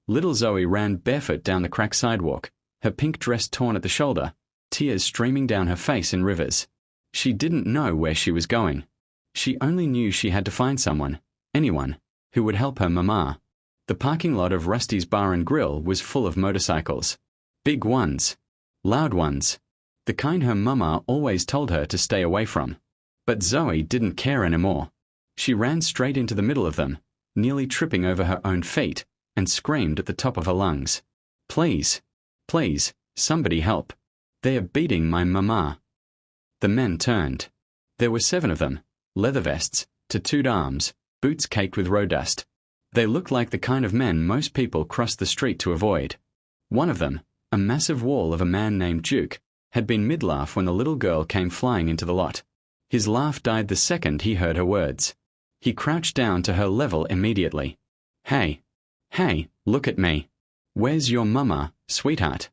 Little Zoe ran barefoot down the cracked sidewalk, her pink dress torn at the shoulder, tears streaming down her face in rivers. She didn't know where she was going. She only knew she had to find someone, anyone, who would help her mama. The parking lot of Rusty's Bar and Grill was full of motorcycles. Big ones. Loud ones. The kind her mama always told her to stay away from. But Zoe didn't care anymore. She ran straight into the middle of them, nearly tripping over her own feet, and screamed at the top of her lungs. Please, please, somebody help. They are beating my mama. The men turned. There were 7 of them, leather vests, tattooed arms, boots caked with road dust. They looked like the kind of men most people crossed the street to avoid. One of them, a massive wall of a man named Duke, had been mid-laugh when the little girl came flying into the lot. His laugh died the second he heard her words. He crouched down to her level immediately. Hey, look at me. Where's your mama, sweetheart?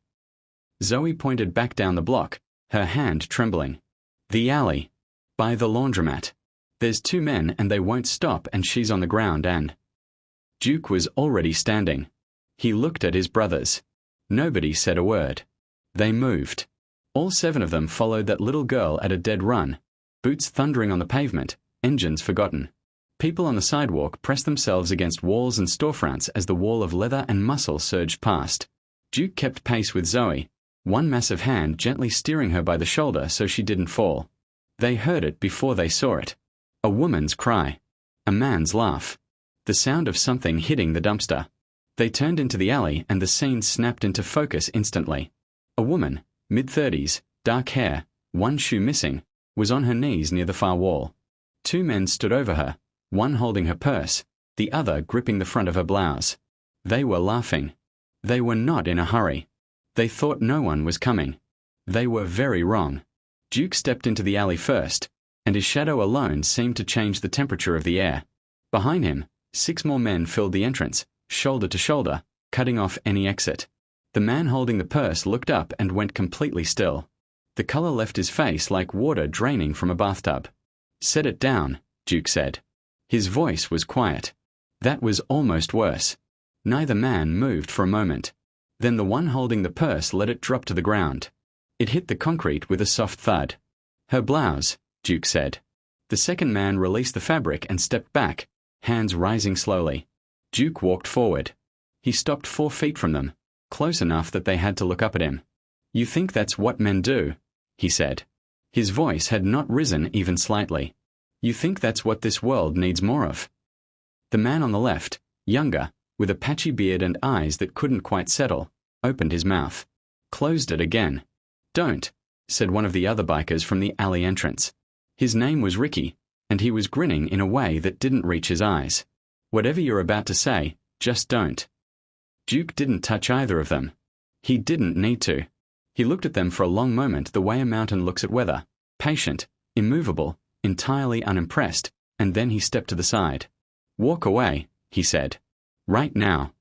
Zoe pointed back down the block, her hand trembling. The alley. By the laundromat. There's 2 men and they won't stop and she's on the ground and... Duke was already standing. He looked at his brothers. Nobody said a word. They moved. All 7 of them followed that little girl at a dead run, boots thundering on the pavement, engines forgotten. People on the sidewalk pressed themselves against walls and storefronts as the wall of leather and muscle surged past. Duke kept pace with Zoe, one massive hand gently steering her by the shoulder so she didn't fall. They heard it before they saw it. A woman's cry. A man's laugh. The sound of something hitting the dumpster. They turned into the alley and the scene snapped into focus instantly. A woman, mid-30s, dark hair, one shoe missing, was on her knees near the far wall. 2 men stood over her, one holding her purse, the other gripping the front of her blouse. They were laughing. They were not in a hurry. They thought no one was coming. They were very wrong. Duke stepped into the alley first, and his shadow alone seemed to change the temperature of the air. Behind him, 6 more men filled the entrance, shoulder to shoulder, cutting off any exit. The man holding the purse looked up and went completely still. The color left his face like water draining from a bathtub. Set it down, Duke said. His voice was quiet. That was almost worse. Neither man moved for a moment. Then the one holding the purse let it drop to the ground. It hit the concrete with a soft thud. Her blouse, Duke said. The second man released the fabric and stepped back, hands rising slowly. Duke walked forward. He stopped 4 feet from them, close enough that they had to look up at him. You think that's what men do? He said. His voice had not risen even slightly. You think that's what this world needs more of? The man on the left, younger, with a patchy beard and eyes that couldn't quite settle, opened his mouth. Closed it again. Don't, said one of the other bikers from the alley entrance. His name was Ricky, and he was grinning in a way that didn't reach his eyes. Whatever you're about to say, just don't. Duke didn't touch either of them. He didn't need to. He looked at them for a long moment the way a mountain looks at weather, patient, immovable, entirely unimpressed, and then he stepped to the side. Walk away, he said. Right now.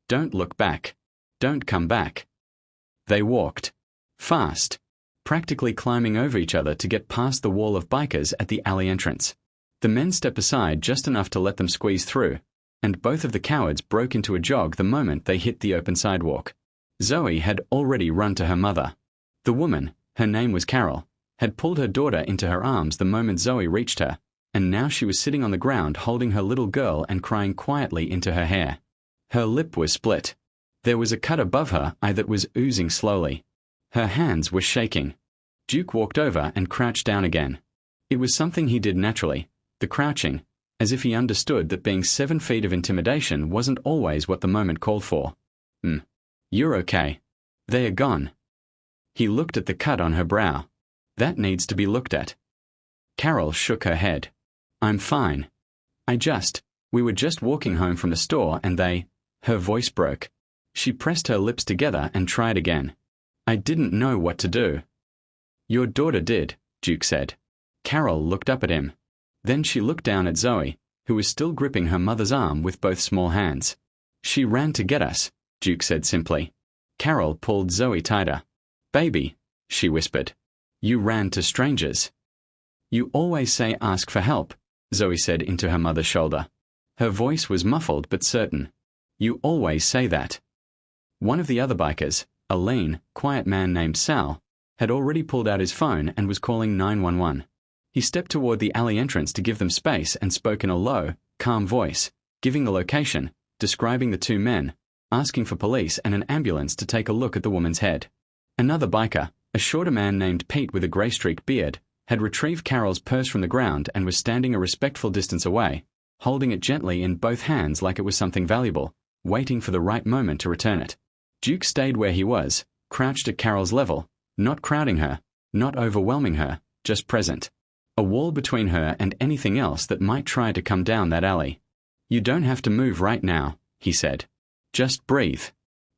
Don't look back. Don't come back. They walked. Fast. Practically climbing over each other to get past the wall of bikers at the alley entrance. The men stepped aside just enough to let them squeeze through, and both of the cowards broke into a jog the moment they hit the open sidewalk. Zoe had already run to her mother. The woman, her name was Carol, had pulled her daughter into her arms the moment Zoe reached her, and now she was sitting on the ground holding her little girl and crying quietly into her hair. Her lip was split. There was a cut above her eye that was oozing slowly. Her hands were shaking. Duke walked over and crouched down again. It was something he did naturally, the crouching, as if he understood that being 7 feet of intimidation wasn't always what the moment called for. You're okay. They are gone. He looked at the cut on her brow. That needs to be looked at. Carol shook her head. I'm fine. We were just walking home from the store and they... Her voice broke. She pressed her lips together and tried again. I didn't know what to do. Your daughter did, Duke said. Carol looked up at him. Then she looked down at Zoe, who was still gripping her mother's arm with both small hands. She ran to get us, Duke said simply. Carol pulled Zoe tighter. Baby, she whispered. You ran to strangers. You always say ask for help, Zoe said into her mother's shoulder. Her voice was muffled but certain. You always say that. One of the other bikers, a lean, quiet man named Sal, had already pulled out his phone and was calling 911. He stepped toward the alley entrance to give them space and spoke in a low, calm voice, giving the location, describing the two men, asking for police and an ambulance to take a look at the woman's head. Another biker, a shorter man named Pete with a grey-streaked beard, had retrieved Carol's purse from the ground and was standing a respectful distance away, holding it gently in both hands like it was something valuable, waiting for the right moment to return it. Duke stayed where he was, crouched at Carol's level, not crowding her, not overwhelming her, just present. A wall between her and anything else that might try to come down that alley. "You don't have to move right now," he said. "Just breathe.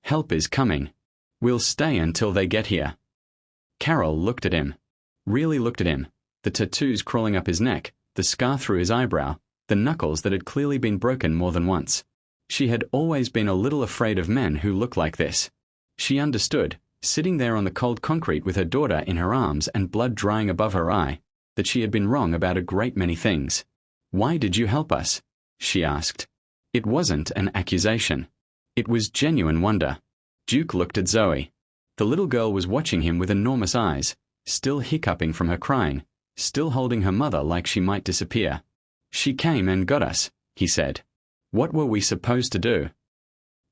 Help is coming. We'll stay until they get here." Carol looked at him. Really looked at him, the tattoos crawling up his neck, the scar through his eyebrow, the knuckles that had clearly been broken more than once. She had always been a little afraid of men who looked like this. She understood, sitting there on the cold concrete with her daughter in her arms and blood drying above her eye, that she had been wrong about a great many things. "Why did you help us?" she asked. It wasn't an accusation. It was genuine wonder. Duke looked at Zoe. The little girl was watching him with enormous eyes, still hiccuping from her crying, still holding her mother like she might disappear. "She came and got us," he said. "What were we supposed to do?"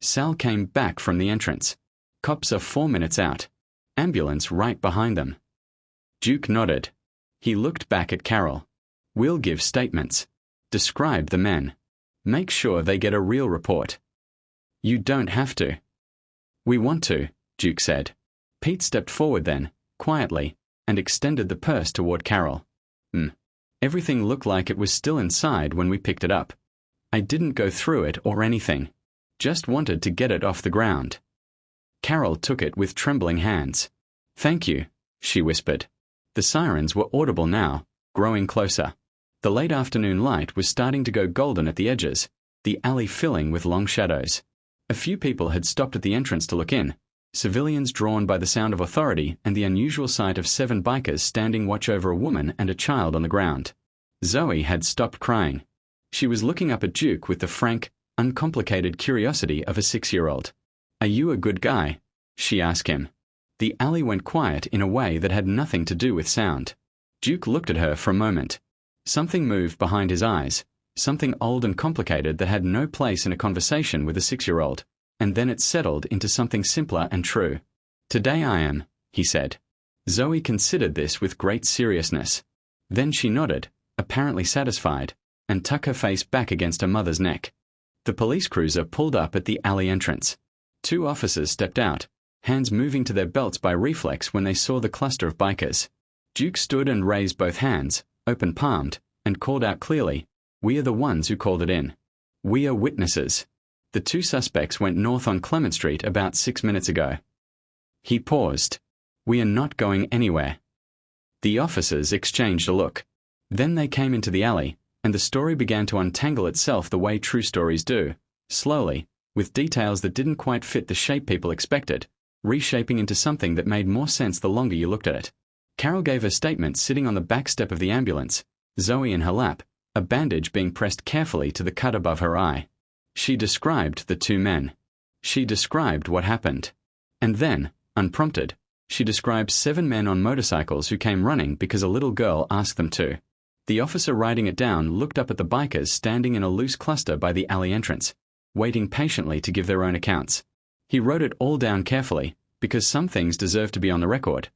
Sal came back from the entrance. "Cops are 4 minutes out. Ambulance right behind them." Duke nodded. He looked back at Carol. "We'll give statements. Describe the men. Make sure they get a real report." "You don't have to." "We want to," Duke said. Pete stepped forward then, quietly, and extended the purse toward Carol. Everything looked like it was still inside when we picked it up. I didn't go through it or anything. Just wanted to get it off the ground." Carol took it with trembling hands. "Thank you," she whispered. The sirens were audible now, growing closer. The late afternoon light was starting to go golden at the edges, the alley filling with long shadows. A few people had stopped at the entrance to look in, civilians drawn by the sound of authority and the unusual sight of 7 bikers standing watch over a woman and a child on the ground. Zoe had stopped crying. She was looking up at Duke with the frank, uncomplicated curiosity of a 6-year-old. "Are you a good guy?" she asked him. The alley went quiet in a way that had nothing to do with sound. Duke looked at her for a moment. Something moved behind his eyes, something old and complicated that had no place in a conversation with a 6-year-old, and then it settled into something simpler and true. "Today I am," he said. Zoe considered this with great seriousness. Then she nodded, apparently satisfied, and tucked her face back against her mother's neck. The police cruiser pulled up at the alley entrance. 2 officers stepped out, hands moving to their belts by reflex when they saw the cluster of bikers. Duke stood and raised both hands, open-palmed, and called out clearly, "We are the ones who called it in. We are witnesses. The 2 suspects went north on Clement Street about 6 minutes ago." He paused. "We are not going anywhere." The officers exchanged a look. Then they came into the alley, and the story began to untangle itself the way true stories do, slowly, with details that didn't quite fit the shape people expected, reshaping into something that made more sense the longer you looked at it. Carol gave her statement sitting on the back step of the ambulance, Zoe in her lap, a bandage being pressed carefully to the cut above her eye. She described the 2 men. She described what happened. And then, unprompted, she described 7 men on motorcycles who came running because a little girl asked them to. The officer writing it down looked up at the bikers standing in a loose cluster by the alley entrance, waiting patiently to give their own accounts. He wrote it all down carefully, because some things deserved to be on the record.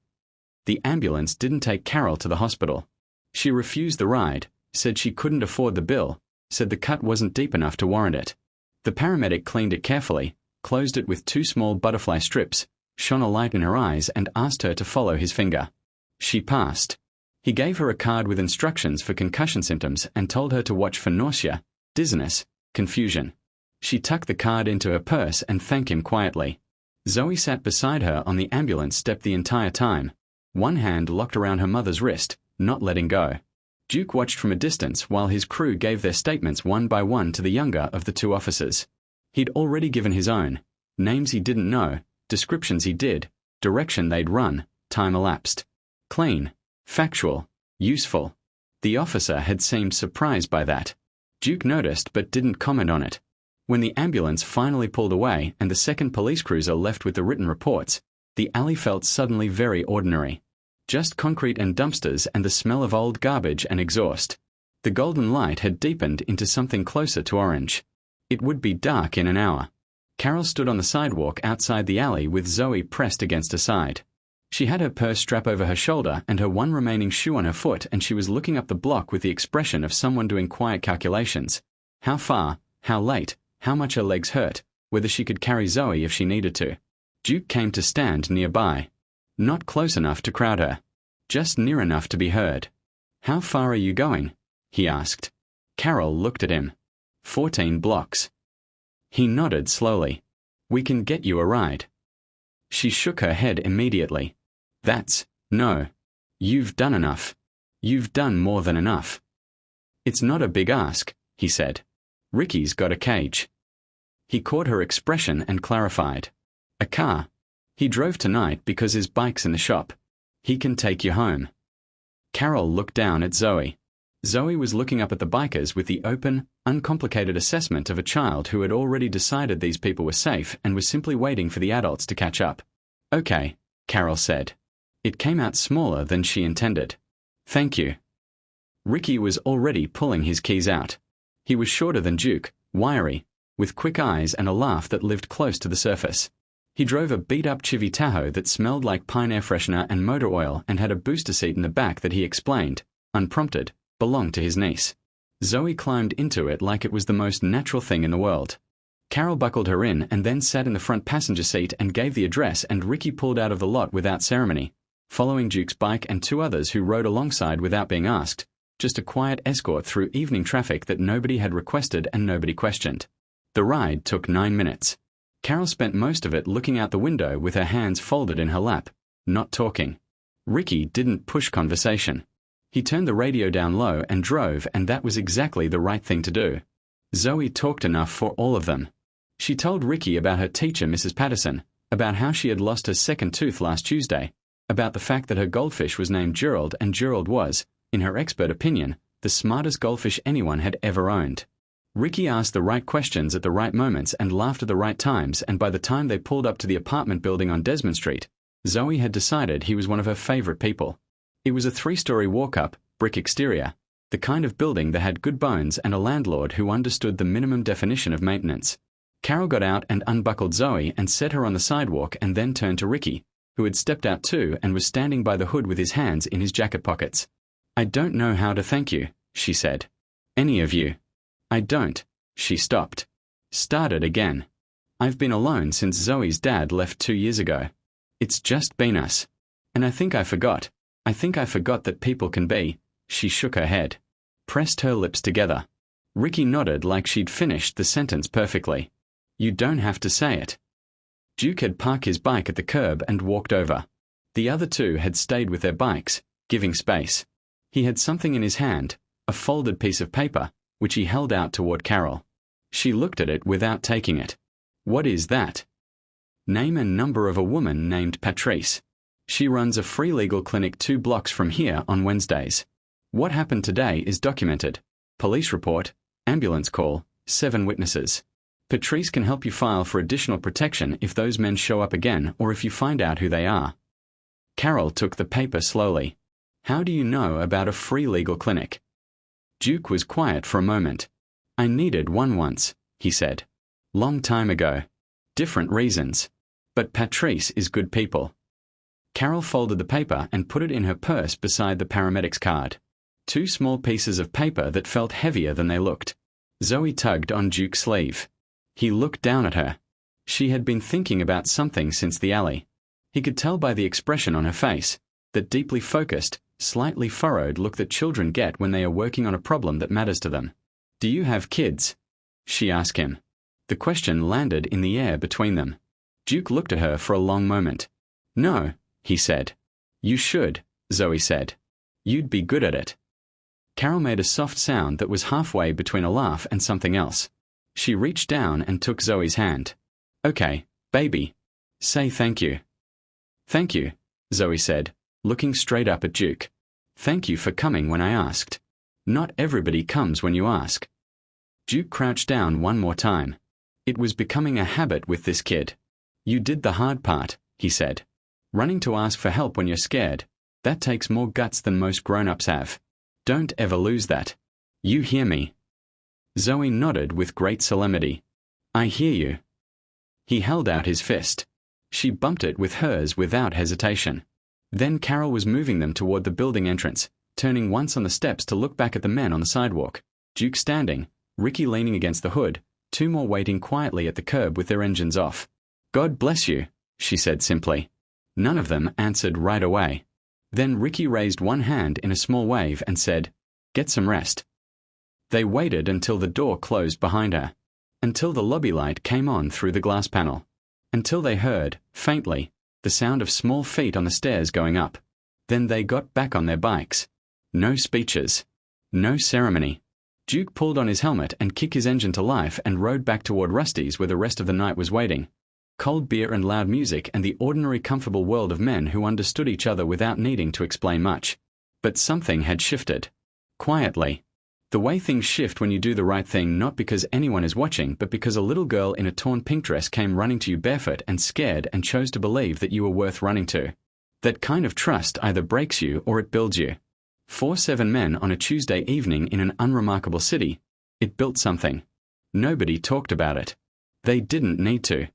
The ambulance didn't take Carol to the hospital. She refused the ride, said she couldn't afford the bill, said the cut wasn't deep enough to warrant it. The paramedic cleaned it carefully, closed it with 2 small butterfly strips, shone a light in her eyes and asked her to follow his finger. She passed. He gave her a card with instructions for concussion symptoms and told her to watch for nausea, dizziness, confusion. She tucked the card into her purse and thanked him quietly. Zoe sat beside her on the ambulance step the entire time, one hand locked around her mother's wrist, not letting go. Duke watched from a distance while his crew gave their statements one by one to the younger of the 2 officers. He'd already given his own, names he didn't know, descriptions he did, direction they'd run, time elapsed. Clean, factual, useful. The officer had seemed surprised by that. Duke noticed but didn't comment on it. When the ambulance finally pulled away and the second police cruiser left with the written reports, the alley felt suddenly very ordinary. Just concrete and dumpsters and the smell of old garbage and exhaust. The golden light had deepened into something closer to orange. It would be dark in an hour. Carol stood on the sidewalk outside the alley with Zoe pressed against her side. She had her purse strap over her shoulder and her one remaining shoe on her foot, and she was looking up the block with the expression of someone doing quiet calculations. How far, how late, how much her legs hurt, whether she could carry Zoe if she needed to. Duke came to stand nearby. Not close enough to crowd her. Just near enough to be heard. "How far are you going?" he asked. Carol looked at him. 14 blocks. He nodded slowly. "We can get you a ride." She shook her head immediately. No. You've done enough. You've done more than enough." "It's not a big ask," he said. "Ricky's got a cage." He caught her expression and clarified. "A car. He drove tonight because his bike's in the shop. He can take you home." Carol looked down at Zoe. Zoe was looking up at the bikers with the open, uncomplicated assessment of a child who had already decided these people were safe and was simply waiting for the adults to catch up. "Okay," Carol said. It came out smaller than she intended. "Thank you." Ricky was already pulling his keys out. He was shorter than Duke, wiry, with quick eyes and a laugh that lived close to the surface. He drove a beat-up Chevy Tahoe that smelled like pine air freshener and motor oil and had a booster seat in the back that he explained, unprompted, belonged to his niece. Zoe climbed into it like it was the most natural thing in the world. Carol buckled her in and then sat in the front passenger seat and gave the address, and Ricky pulled out of the lot without ceremony, following Duke's bike and two others who rode alongside without being asked, just a quiet escort through evening traffic that nobody had requested and nobody questioned. The ride took 9 minutes. Carol spent most of it looking out the window with her hands folded in her lap, not talking. Ricky didn't push conversation. He turned the radio down low and drove, and that was exactly the right thing to do. Zoe talked enough for all of them. She told Ricky about her teacher, Mrs. Patterson, about how she had lost her second tooth last Tuesday, about the fact that her goldfish was named Gerald, and Gerald was, in her expert opinion, the smartest goldfish anyone had ever owned. Ricky asked the right questions at the right moments and laughed at the right times, and by the time they pulled up to the apartment building on Desmond Street, Zoe had decided he was one of her favorite people. It was a 3-story walk-up, brick exterior, the kind of building that had good bones and a landlord who understood the minimum definition of maintenance. Carol got out and unbuckled Zoe and set her on the sidewalk, and then turned to Ricky, who had stepped out too and was standing by the hood with his hands in his jacket pockets. "I don't know how to thank you," she said. "Any of you." "I don't." She stopped. Started again. "I've been alone since Zoe's dad left 2 years ago. It's just been us. And I think I forgot that people can be." She shook her head. Pressed her lips together. Ricky nodded like she'd finished the sentence perfectly. "You don't have to say it." Duke had parked his bike at the curb and walked over. The other two had stayed with their bikes, giving space. He had something in his hand, a folded piece of paper, which he held out toward Carol. She looked at it without taking it. "What is that?" "Name and number of a woman named Patrice. She runs a free legal clinic 2 blocks from here on Wednesdays. What happened today is documented. Police report, ambulance call, 7 witnesses. Patrice can help you file for additional protection if those men show up again or if you find out who they are." Carol took the paper slowly. "How do you know about a free legal clinic?" Duke was quiet for a moment. "I needed one once," he said. "Long time ago. Different reasons. But Patrice is good people." Carol folded the paper and put it in her purse beside the paramedic's card. 2 small pieces of paper that felt heavier than they looked. Zoe tugged on Duke's sleeve. He looked down at her. She had been thinking about something since the alley. He could tell by the expression on her face, that deeply focused, slightly furrowed look that children get when they are working on a problem that matters to them. "Do you have kids?" she asked him. The question landed in the air between them. Duke looked at her for a long moment. "No," he said. "You should," Zoe said. "You'd be good at it." Carol made a soft sound that was halfway between a laugh and something else. She reached down and took Zoe's hand. "Okay, baby. Say thank you." "Thank you," Zoe said, looking straight up at Duke. "Thank you for coming when I asked. Not everybody comes when you ask." Duke crouched down one more time. It was becoming a habit with this kid. You did the hard part, he said. Running to ask for help when you're scared. That takes more guts than most grown-ups have. Don't ever lose that. You hear me? Zoe nodded with great solemnity. I hear you. He held out his fist. She bumped it with hers without hesitation. Then Carol was moving them toward the building entrance, turning once on the steps to look back at the men on the sidewalk. Duke standing, Ricky leaning against the hood, two more waiting quietly at the curb with their engines off. God bless you, she said simply. None of them answered right away. Then Ricky raised one hand in a small wave and said, Get some rest. They waited until the door closed behind her. Until the lobby light came on through the glass panel. Until they heard, faintly, the sound of small feet on the stairs going up. Then they got back on their bikes. No speeches. No ceremony. Duke pulled on his helmet and kicked his engine to life and rode back toward Rusty's where the rest of the night was waiting. Cold beer and loud music and the ordinary comfortable world of men who understood each other without needing to explain much. But something had shifted. Quietly. The way things shift when you do the right thing, not because anyone is watching, but because a little girl in a torn pink dress came running to you barefoot and scared and chose to believe that you were worth running to. That kind of trust either breaks you or it builds you. 7 men on a Tuesday evening in an unremarkable city. It built something. Nobody talked about it. They didn't need to.